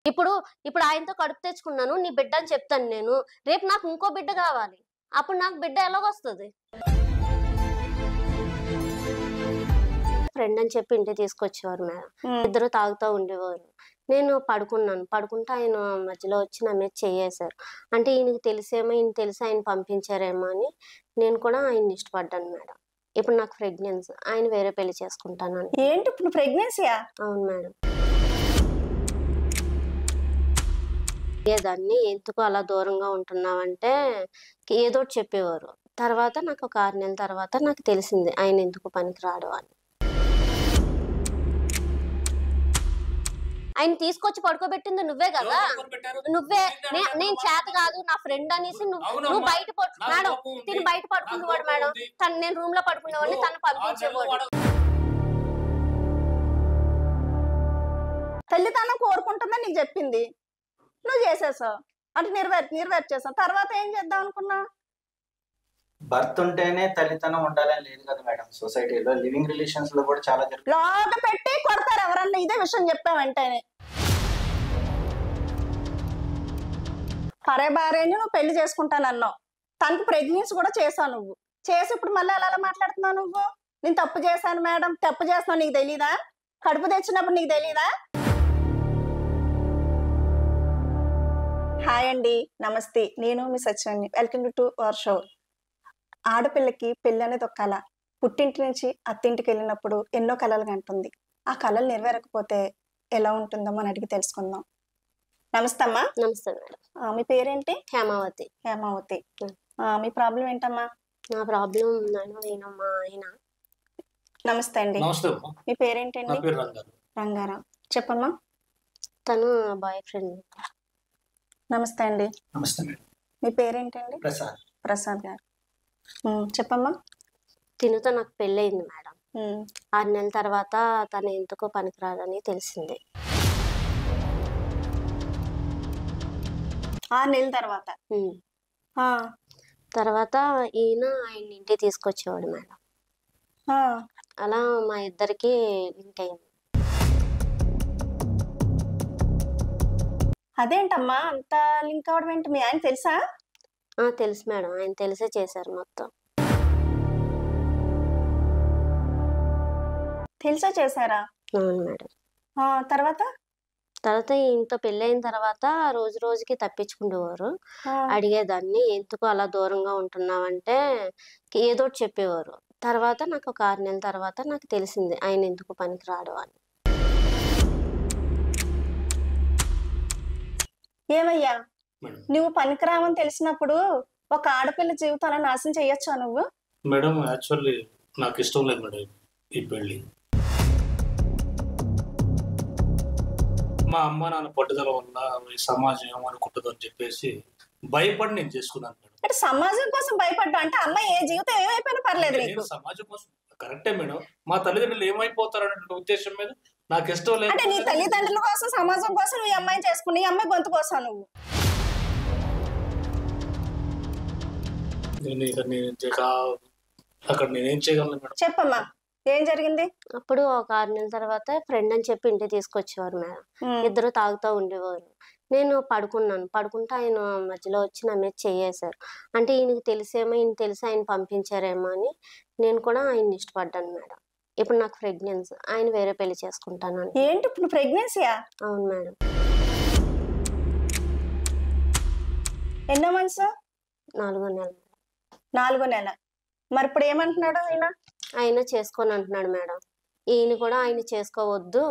ఇప్పుడు ఇప్పుడు ఆయనతో కడుపు తెచ్చుకున్నాను. నీ బిడ్డ అని చెప్తాను నేను. రేపు నాకు ఇంకో బిడ్డ కావాలి. అప్పుడు నాకు బిడ్డ ఎలాగొస్తది? ఫ్రెండ్ అని చెప్పి ఇంటికి తీసుకొచ్చేవారు మేడం. ఇద్దరు తాగుతూ ఉండేవారు. నేను పడుకున్నాను. పడుకుంటే ఆయన మధ్యలో వచ్చి నా మీద చెయ్యేశారు. అంటే ఈయనకి తెలిసేమో, ఈయన తెలిసి ఆయన పంపించారేమో అని నేను కూడా ఆయన్ని ఇష్టపడ్డాను మేడం. ఇప్పుడు నాకు ప్రెగ్నెన్సీ. ఆయన వేరే పెళ్లి చేసుకుంటానని. ఏంటి ఇప్పుడు ప్రెగ్నెన్సీయా? అవును మేడం. దాన్ని ఎందుకు అలా దూరంగా ఉంటున్నావంటే ఏదో ఒకటి చెప్పేవారు. తర్వాత నాకు ఒక 6 నెలల తర్వాత నాకు తెలిసింది ఆయన ఎందుకు పనికిరాడు అని. ఆయన తీసుకొచ్చి పడుకోబెట్టింది నువ్వే కదా. నువ్వే నేను చేత కాదు నా ఫ్రెండ్ అనేసి నువ్వు బయట మేడం తిని బయట పడుకునేవాడు మేడం. నేను రూమ్ లో పడుకునేవాడిని, తను పంపించేవాడు. తల్లిదండ్రులు కోరుకుంటుందని నీకు చెప్పింది, నువ్వు చేసేసావు. అంటే నెరవేర్చేసావు. తర్వాత ఏం చేద్దాం అనుకున్నా? బర్త్ ఉంటేనే తల్లితనం ఉండాలని లేదు కదా మేడం. సొసైటీలో లివింగ్ రిలేషన్స్ లో కూడా చాలా జరుగుతుంది. లోగ పెట్టి కొడతారు ఎవరన్నా ఇదే విషయం చెప్పావంటేనే. పరే భార్యని నువ్వు పెళ్లి చేసుకుంటానన్నావు, తనకి ప్రెగ్నెన్సీ కూడా చేసావు. నువ్వు చేసి ఇప్పుడు మళ్ళీ అలా మాట్లాడుతున్నావు. నువ్వు నేను తప్పు చేశాను మేడం, తప్పు చేస్తున్నావు, నీకు తెలీదా? కడుపు తెచ్చినప్పుడు నీకు తెలీదా? హాయ్ అండి, నమస్తే. నేను మీ సత్యాన్ని. Welcome to our show. ఆడపిల్లకి పెళ్ళి అనేది ఒక కళ. పుట్టింటి నుంచి అత్తింటికి వెళ్ళినప్పుడు ఎన్నో కళలు కంటుంది. ఆ కళలు నెరవేరకపోతే ఎలా ఉంటుందో మనం అడిగి తెలుసుకుందాం. నమస్తే అమ్మా. నమస్తే మేడం. మీ పేరేంటి? హేమావతి. హేమావతి. మీ ప్రాబ్లం ఏంటమ్మా? నా ప్రాబ్లం నేనమ్మా ఆయన. నమస్తే అండి. మీ పేరేంటండి? రంగారావు. చెప్పమ్మా. తను బాయ్ ఫ్రెండ్. నమస్తే అండి. నమస్తే మేడం. మీ పేరేంటండి? ప్రసాద్. ప్రసాద్ గారు. చెప్పమ్మా. తినుతో నాకు పెళ్ళయింది మేడం. 6 నెలల తర్వాత తను ఎందుకో పనికిరాదని తెలిసింది. 6 నెలల తర్వాత తర్వాత ఆయన ఇంటికి తీసుకొచ్చేవాడు మేడం. అలా మా ఇద్దరికి లింక్ అయింది. అదేంటమ్మా అంత లింక్ అవడం ఏంటి? మీ ఆయన తెలుసా? తెలుసు మేడం. ఆయన తెలిసే చేశారు మొత్తం. తెలిసే చేశారా? అవును మేడం. తర్వాత ఇంత పెళ్ళైన తర్వాత రోజు రోజుకి తప్పించుకునేవారు. అడిగేదాన్ని ఎందుకు అలా దూరంగా ఉంటున్నావంటే ఏదో ఒకటి చెప్పేవారు. తర్వాత నాకు ఒక 6 నెలల తర్వాత నాకు తెలిసింది ఆయన ఎందుకు పనికిరాడు అని. ఏమయ్యా, నువ్వు పనికిరావని తెలిసినప్పుడు ఒక ఆడపిల్ల జీవితాలను నాశనం చేయొచ్చా నువ్వు? మేడం యాక్చువల్లీ నాకు ఇష్టం లేదు మేడం ఈ పెళ్ళి. మా అమ్మ నాన్న పట్టుదల వల్ల ఈ సమాజం ఏమనుకుంటుందో అని చెప్పేసి భయపడి నేను చేసుకున్నాను మేడం. అంటే సమాజం కోసం భయపడ్డా అంటే అమ్మాయి ఏ జీవితం ఏమైపోయినా పర్లేదు నీకు? సమాజం కోసం కరెక్టే మేడం. మా తల్లిదండ్రులు ఏమైపోతారు అనే ఉద్దేశం మీద నాకు ఇష్టం లేదు. అంటే నీ తల్లిదండ్రుల కోసం సమాజం కోసం నువ్వు అమ్మాయిని చేసుకుని ఈ అమ్మాయి గొంతు కోసం నువ్వు అక్కడ నేనేం చేయగలను మేడం? చెప్పమ్మా, ఏం జరిగింది? అప్పుడు ఒక 6 నెలల తర్వాత ఫ్రెండ్ అని చెప్పి ఇంటికి తీసుకొచ్చేవారు మేడం. ఇద్దరు తాగుతూ ఉండేవారు. నేను పడుకున్నాను. పడుకుంటే ఆయన మధ్యలో వచ్చి నా మీద చెయ్యేశారు. అంటే ఈయనకి తెలిసేమో, ఈయన తెలిసి ఆయన పంపించారేమో అని నేను కూడా ఆయన్ని ఇష్టపడ్డాను మేడం. ఇప్పుడు నాకు ప్రెగ్నెన్సీ. ఆయన వేరే పెళ్లి చేసుకుంటానని. ఏంటి ఇప్పుడు ప్రెగ్నెన్సీయా? అవును మేడం. ఎన్నో మంత్స్? 4వ నెల. 4వ నెల. మరి ఇప్పుడు ఏమంటున్నాడు ఆయన చేసుకోని అంటున్నాడు మేడం. ఈయన కూడా ఆయన చేసుకోవద్దు,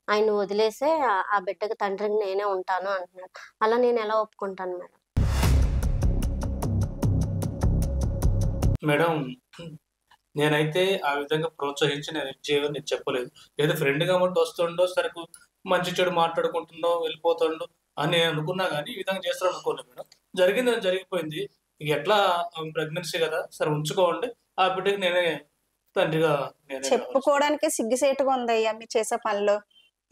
ఆయన వదిలేసే ఆ బిడ్డకి తండ్రికి నేనే ఉంటాను అంటున్నాడు. అలా నేను ఎలా ఒప్పుకుంటాను మేడం? మేడం నేనైతే ఆ విధంగా ప్రోత్సహించి నేను చేయని నేను చెప్పలేదు. ఏదో ఫ్రెండ్ కాబట్టి వస్తుండో సరకు మంచి చెడు మాట్లాడుకుంటుండో వెళ్ళిపోతుండో అని నేను అనుకున్నా కానీ ఈ విధంగా చేస్తాను అనుకోలేదు మేడం. జరిగింది జరిగిపోయింది. ఇక ఎట్లా ప్రెగ్నెన్సీ కదా సరే ఉంచుకోండి, ఆ బిడ్డకి నేనే తండ్రిగా. చెప్పుకోవడానికి సిగ్గుసేటుగా ఉందయ్యా మీరు చేసే పనిలో.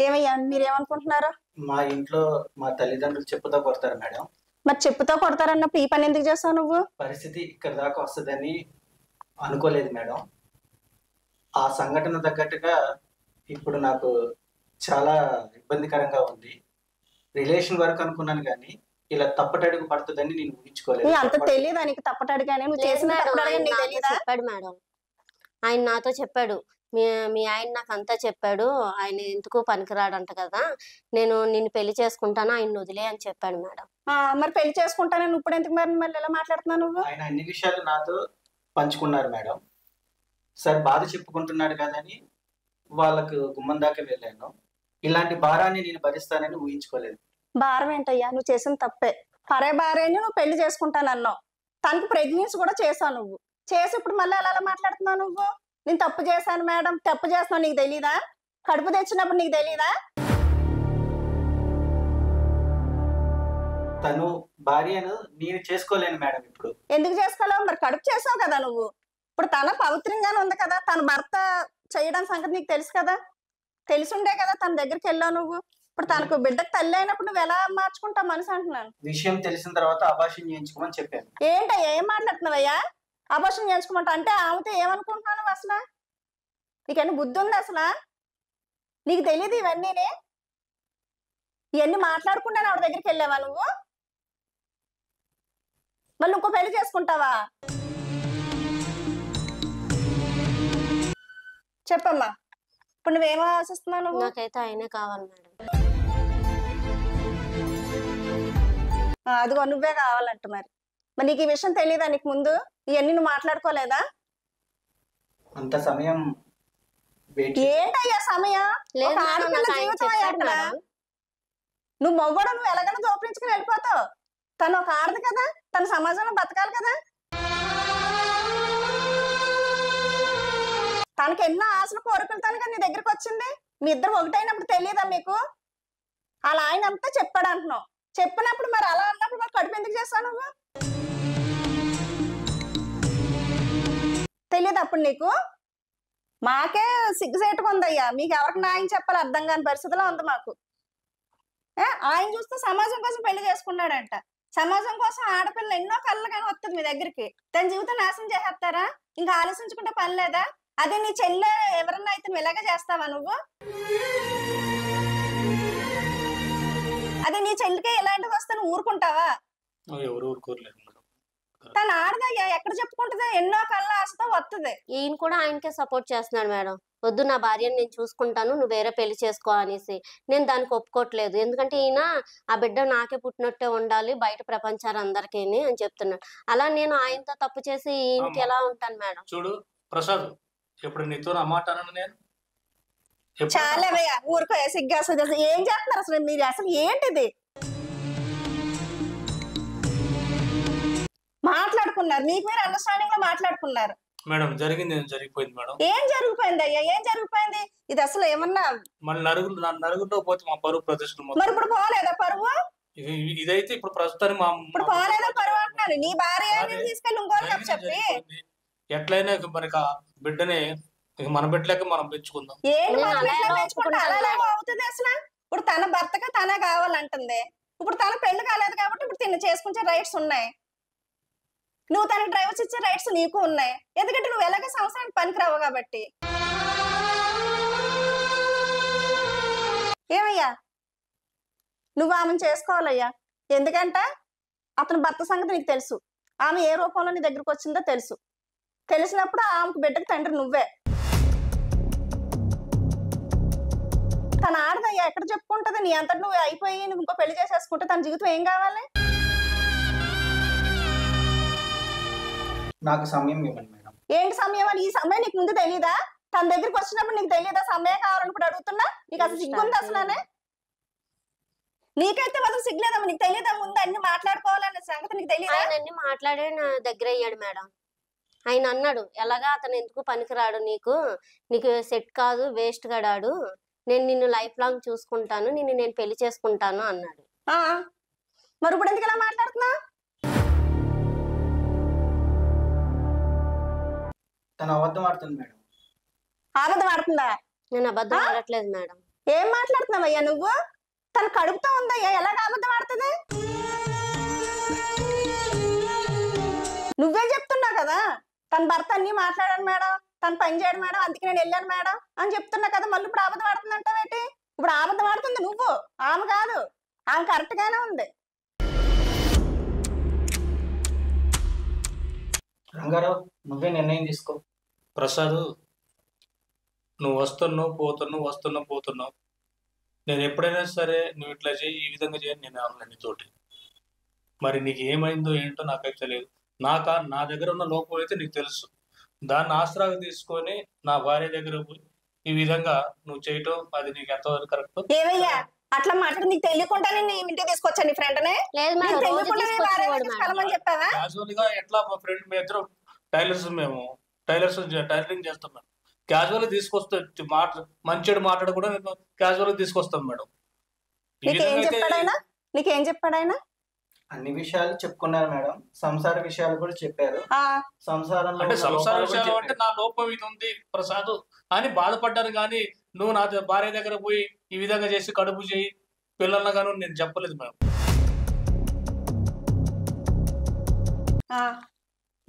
ఏమయ్యా మీరేమనుకుంటున్నారు? మా ఇంట్లో మా తల్లిదండ్రులు చెప్పుతో కొడతారు మేడం. మరి చెప్పుతో కొడతారన్నప్పుడు ఈ పని ఎందుకు చేస్తావు నువ్వు? పరిస్థితి ఇక్కడ దాకా వస్తుందని అనుకోలేదు మేడం. ఆ సంఘటన తగ్గట్టుగా ఇప్పుడు నాకు చాలా ఇబ్బందికరంగా ఉంది. రిలేషన్ వరకు అనుకున్నాను కానీ ఇలా తప్పటడుగు పడుతుందని నేను ఊహించుకోలేదు. నీ అంత తెలియదా నీకు తప్పటడుగానే? నువ్వు లేదు చేసిన మేడం, తప్పటడుగా ఆయన నీకు నాతో తెలీదా? చెప్పాడు మేడం. ఆయన నాతో చెప్పాడు, మీ ఆయన నాకు అంతా చెప్పాడు, ఆయన ఎందుకు పనికిరాడంట కదా, నేను నిన్ను పెళ్లి చేసుకుంటాను, ఆయన వదిలే అని చెప్పాడు మేడం. మరి పెళ్లి చేసుకుంటానని ఇప్పుడు ఎందుకు మరి మళ్ళీ ఎలా మాట్లాడుతున్నావు నువ్వు? ఆయన అన్ని విషయాలు నాతో పంచుకున్నారు మేడం. సరే బాధ చెప్పుకుంటున్నాడు కదని వాళ్ళకు గుమ్మం దాకా వెళ్ళాను. ఇలాంటి భారాన్ని నేను భరిస్తానని ఊహించుకోలేదు. భారం ఏంటయ్యా? నువ్వు చేసిన తప్పే. పరే భార్యని నువ్వు పెళ్లి చేసుకుంటానన్నావు, తనకి ప్రెగ్నెన్సీ కూడా చేసావు. నువ్వు చేసి ఇప్పుడు మళ్ళీ ఎలా మాట్లాడుతున్నావు నువ్వు? నేను తప్పు చేశాను మేడం, తప్పు చేస్తున్నావు, నీకు తెలీదా? కడుపు తెచ్చినప్పుడు నీకు తెలీదా? తను భార్యను నేను చేసుకోలేను మేడం. ఇప్పుడు ఎందుకు చేసుకోలేవు? మరి కడుపు చేసావు కదా నువ్వు. ఇప్పుడు తన పవిత్రంగానే ఉంది కదా, తన భర్త చేయడం సంగతి నీకు తెలుసు కదా, తెలుసుండే కదా తన దగ్గరికి వెళ్ళావు నువ్వు. ఇప్పుడు తనకు బిడ్డకు తల్లి అయినప్పుడు నువ్వు ఎలా మార్చుకుంటావు మనసు అంటున్నాను. విషయం తెలిసిన తర్వాత అబార్షన్ చేయించుకోమని చెప్పాను. ఏంటయ్యా ఏం మాట్లాడుతున్నావయ్యా? అబార్షన్ చేయించుకోమంటా అంటే ఆమెతో ఏమనుకుంటున్నావు నువ్వు అసలు? నీకన్నీ బుద్ధి ఉంది అసలు? నీకు తెలియదు ఇవన్నీనే? ఇవన్నీ మాట్లాడుకుంటాను ఆవిడ దగ్గరికి వెళ్ళావా నువ్వు? మళ్ళీ ఇంకో పెళ్లి చేసుకుంటావా? చెప్పమ్మా, ఇప్పుడు నువ్వేమో ఆశిస్తున్నావు నువ్వు? నాకైతే ఆయనే కావాలి మేడం. అదిగో నువ్వే కావాలంట. మరి నీకు ఈ విషయం తెలియదా? నీకు ముందు ఇవన్నీ నువ్వు మాట్లాడుకోలేదా? అంత సమయం ఏంటయ్యా సమయం? లేదు ఒక మేడం, ఆడపిల్ల నాకు ఆయన జీవితం చెప్పాడు అక్కడ. మేడం. నువ్వు మొగ్గడు నువ్వు ఎలాగైనా దోపించుకుని వెళ్ళిపోతావు. తను ఒక ఆడదు కదా, తన సమాజంలో బతకాలి కదా. తనకి ఎన్నో ఆశలు కోరుకుంటాను కానీ నీ దగ్గరికి వచ్చింది. మీ ఇద్దరు ఒకటైనప్పుడు తెలియదా మీకు? అలా ఆయన అంతా చెప్పాడు అంటున్నావు. చెప్పినప్పుడు మరి అలా అన్నప్పుడు మరి కడుపు ఎందుకు చేస్తావు నువ్వు? తెలియదు అప్పుడు నీకు? మాకే సిగ్గుసేటుగా ఉందయ్యా, మీకు ఎవరికి న్యాయం చెప్పాలి అర్థం కాని పరిస్థితిలో ఉంది మాకు. ఆయన చూస్తే సమాజం కోసం పెళ్లి చేసుకున్నాడంట. సమాజం కోసం ఆడపిల్ల ఎన్నో కళ్ళు కానీ వస్తుంది మీ దగ్గరికి, తన జీవితం నాశనం చేసేస్తారా? ఇంకా ఆలోచించుకుంటే పని లేదా? అదే నీ చెల్లె ఎవరన్నా అయితే నువ్వు ఇలాగే చేస్తావా నువ్వు? అదే నీ చెల్లికే ఇలాంటిది వస్తే నువ్వు ఊరుకుంటావా? ఎవరు ఊరుకోర్లేదు మేడం. తను ఆడదయ్యా, ఎక్కడ చెప్పుకుంటుంది? ఎన్నో కళ్ళ ఆశతో వస్తుంది. ఈయన కూడా ఆయనకే సపోర్ట్ చేస్తున్నాడు మేడం. వద్దు, నా భార్యను నేను చూసుకుంటాను, నువ్వు వేరే పెళ్లి చేసుకో అనేసి. నేను దానికి ఒప్పుకోవట్లేదు. ఎందుకంటే ఈయన ఆ బిడ్డ నాకే పుట్టినట్టే ఉండాలి బయట ప్రపంచాలు అందరికీ అని చెప్తున్నాడు. అలా నేను ఆయనతో తప్పు చేసి ఈయనకి ఎలా ఉంటాను మేడం? చూడు ప్రసాద్, ఎప్పుడు నీతో నా మాట అన్నాను నేను? చాలా ఊరుకో, సిగ్గు అసలు. ఏం చేస్తున్నారు అసలు మీరు? అసలు ఏంటిది? మాట్లాడుకున్నారు, మీకు మీరు అండర్స్టాండింగ్ లో మాట్లాడుకున్నారు మేడం. జరిగింది జరిగిపోయింది మేడం. ఏం జరిగిపోయింది అయ్యా? ఏం జరిగిపోయింది? ఇది అసలు ఏమన్నా మళ్ళీ నలుగురిలో పోతే మా పరువు ప్రతిష్టలు మరి ఇప్పుడు పోలేదా పరువు? ఇదైతే ఇప్పుడు ప్రస్తుతానికి ఇప్పుడు పోలేదా పరువు అంటున్నాను. నీ భార్య తీసుకెళ్ళి ఇంకోళ్ళకి చెప్పి ఎట్లయినా మనకి బిడ్డనే మన బిడ్డలేక మనం పెంచుకుందాం. ఏంటి పెంచుకుంటే అలా అవుతుంది అసలు? ఇప్పుడు తన భర్తగా తనే కావాలంటుంది. ఇప్పుడు తన పెళ్లి కాలేదు కాబట్టి ఇప్పుడు తిన్న చేసుకునే రైట్స్ ఉన్నాయి. నువ్వు తనకి డ్రైవర్స్ ఇచ్చే రైట్స్ నీకు ఉన్నాయి. ఎందుకంటే నువ్వు ఎలాగ సంవత్సరానికి పనికిరావు కాబట్టి. ఏమయ్యా, నువ్వు ఆమెను చేసుకోవాలయ్యా. ఎందుకంటే అతని భర్త సంగతి నీకు తెలుసు. ఆమె ఏ రూపంలో నీ దగ్గరకు వచ్చిందో తెలుసు. తెలిసినప్పుడు ఆమెకు బిడ్డకు తండ్రి నువ్వే. తన ఆడదయ్యా, ఎక్కడ చెప్పుకుంటది? నీ అంతటి నువ్వు అయిపోయి నువ్వు ఇంకో పెళ్లి చేసేసుకుంటే తన జీవితం ఏం కావాలి? నాకు సమయం ఇవ్వండి మేడం. ఏంటి సమయం అని? ఈ సమయం నీకు ముందు తెలీదా? తన దగ్గరికి వచ్చినప్పుడు నీకు తెలియదా సమయం కావాలన్నప్పుడు అడుగుతున్నా? నీకు అసలు సిగ్గుంది అసలు? నీకైతే మాత్రం సిగ్గులేదమ్మా. నీకు తెలియదా ముందు అన్ని మాట్లాడుకోవాలనే సంగతి నీకు తెలియదా? ఆయన అన్ని మాట్లాడే నా దగ్గర అయ్యాడు మేడం. ఆయన అన్నాడు, ఎలాగా అతను ఎందుకు పనికిరాడు, నీకు సెట్ కాదు, వేస్ట్ గడాడు, నేను నిన్ను లైఫ్ లాంగ్ చూసుకుంటాను, నేను పెళ్లి చేసుకుంటాను అన్నాడు. మరి ఇప్పుడు ఎందుకు ఇలా మాట్లాడుతున్నా? తను అబద్ధం ఆడుతుంది మేడం. అబద్ధం ఆడుతుందా? నేను అబద్ధం ఆడట్లేదు మేడం. ఏం మాట్లాడుతున్నావయ్యా నువ్వు? తను కడుపుతో ఉందయ్యా, ఎలాగ అబద్ధం ఆడుతుంది? నువ్వే చెప్తున్నావు కదా తన భర్త అన్ని మాట్లాడాను మేడం, తను పని చేయడు మేడం, అందుకే నేను వెళ్ళాను మేడం అని చెప్తున్నా కదా. మళ్ళీ ఇప్పుడు అబద్ధం ఆడుతుంది అంటావేంటి? ఇప్పుడు అబద్ధం ఆడుతుంది నువ్వు, ఆమె కాదు. ఆమె కరెక్ట్ గానే ఉంది. రంగారావు నువ్వే నిర్ణయం తీసుకో. ప్రసాద్, నువ్వు వస్తున్నావు పోతున్నావు. నేను ఎప్పుడైనా సరే నువ్వు ఇట్లా చేయి, ఈ విధంగా చేయని నేను అన్నాను నీతోటి. మరి నీకు ఏమైందో ఏంటో నాకైతే తెలియదు. నా దగ్గర ఉన్న లోపం అయితే నీకు తెలుసు. దాన్ని ఆసరాగా తీసుకొని నా భార్య దగ్గర పోయి ఈ విధంగా నువ్వు చేయటం అది నీకు ఎంతవరకు కరెక్ట్? ఏమయ్యా అట్లా మాట్లాడి నీకు తెలియకుండా నేను ఇంటికి తీసుకొచ్చాను నీ ఫ్రెండ్ నే? లేదు మేడం, రోజు తీసుకొచ్చేవాడు మేడం. చెప్పావా? క్యాజువల్ గా ఎట్లా మా ఫ్రెండ్ మీ ఇద్దరు టైలర్స్ టైలరింగ్ చేస్తాం మేడం. క్యాజువల్ గా తీసుకొస్తే మంచిగా మాట్లాడ కూడా నేను క్యాజువల్ గా తీసుకొస్తాం మేడం. ఈ విధంగా అయితే నీకేం చెప్పాడాయన? అన్ని విషయాలు చెప్పుకున్నారు మేడం, సంసార విషయాలు కూడా చెప్పారు. సంసారంలో అంటే ఉన్న సంసార లోపాలు కూడా విషయాలు అంటే చెప్పారు. నా లోపం ఇది ఉంది ప్రసాద్ అని బాధపడ్డాను, కానీ నువ్వు నా భార్య దగ్గర పోయి ఈ విధంగా చేసి కడుపు చేయి పిల్లల్ని గాను నేను చెప్పలేదు మేడం.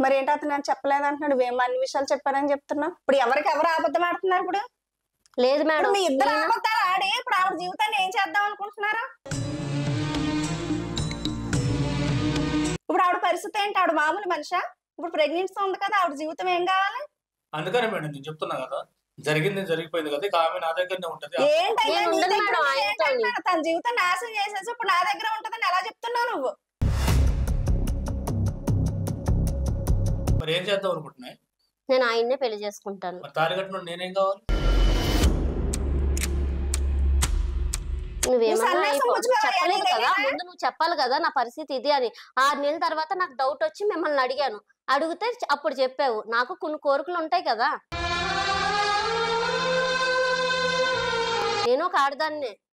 మరి ఏంటి అతను నేను చెప్పలేదు అంటున్నాడు, నువ్వేమో అన్ని విషయాలు చెప్పారని చెప్తున్నావు. ఇప్పుడు ఎవరికి ఎవరు అబద్ధం ఆడుతున్నారు? ఇప్పుడు లేదు మేడం, మీ ఇద్దరు అబద్ధాలు ఆడి ఇప్పుడు ఆవిడ జీవితాన్ని ఏం చేద్దాం అనుకుంటున్నారా? ఇప్పుడు ఆవిడ పరిస్థితి ఏంటి? ఆవిడ మామూలు మనిషా? ఇప్పుడు ప్రెగ్నెన్సీ ఉంది కదా, ఆవిడ జీవితం ఏం కావాలి? అందుకనే మేడం నేను చెప్తున్నా కదా, జరిగింది జరిగిపోయింది కదా, ఇక ఆమె నా దగ్గరనే ఉంటది. ఏంటయ్యా నేను నీ ఉండను దగ్గర మేడం, ఉన్నది ఆయనతోని. ఏంటంటున్నాడు? తన జీవితం నాశనం చేసేసి ఇప్పుడు నా దగ్గర ఉంటుందని ఎలా చెప్తున్నావు నువ్వు? మరి ఏం చేద్దాం అనుకుంటున్నాయి? నేను ఆయన్నే పెళ్లి చేసుకుంటాను. మరి తాళి కట్టిన నేనేం కావాలి? నువ్వేమన్నా సన్యాసం అయిపో. పుచ్చుకోవాలి, చెప్పలేదు అన్నీ కదా, తెలియదా? ముందు నువ్వు చెప్పాలి కదా నా పరిస్థితి ఇది అని. 6 నెలల తర్వాత నాకు డౌట్ వచ్చి మిమ్మల్ని అడిగాను. అడిగితే అప్పుడు చెప్పావు. నాకు కొన్ని కోరికలు ఉంటాయి కదా, నేను ఒక ఆడదాన్నే.